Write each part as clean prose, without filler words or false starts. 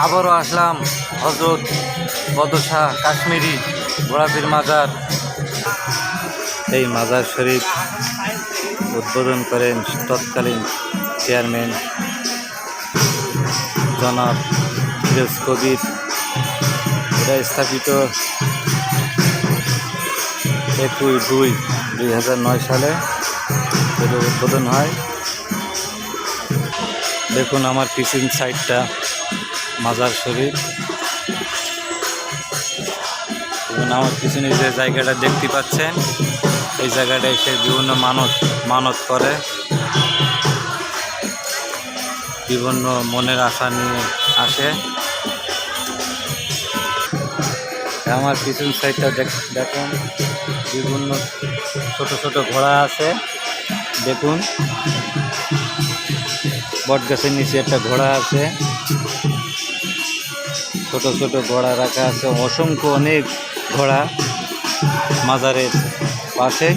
আবারও আসলাম হজরত বদশাহ কাশ্মীরি ঘোড়াপীর মাজার। এই মাজার শরীফ উদ্বোধন করেন তৎকালীন চেয়ারম্যান জনাব ফিরোজ কবির। এটা স্থাপিত 21/2/2009 সালে এটা উদ্বোধন হয়। দেখুন আমার পিছন সাইডটা মাজার শরীফ এবং আমার পিছনে যে জায়গাটা দেখতে পাচ্ছেন এই জায়গাটা এসে বিভিন্ন মানুষ মানত করে, বিভিন্ন মনের আশা নিয়ে আসে। আমার পিছন সাইডটা দেখুন বিভিন্ন ছোট ছোট ঘোড়া আছে। দেখুন বট গাছের নিচে একটা ঘোড়া আছে, ছোট ছোট ঘোড়া রাখা আছে, অসংখ্য অনেক ঘোড়া মাজারের পাশে।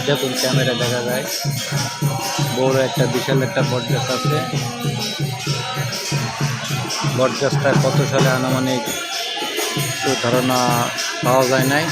দেখুন ক্যামেরা দেখা যায় বড় একটা বিশাল একটা বট গাছ আছে। বট গাছটা কত সালে আনুমানিক ধারণা পাওয়া যায় নাই।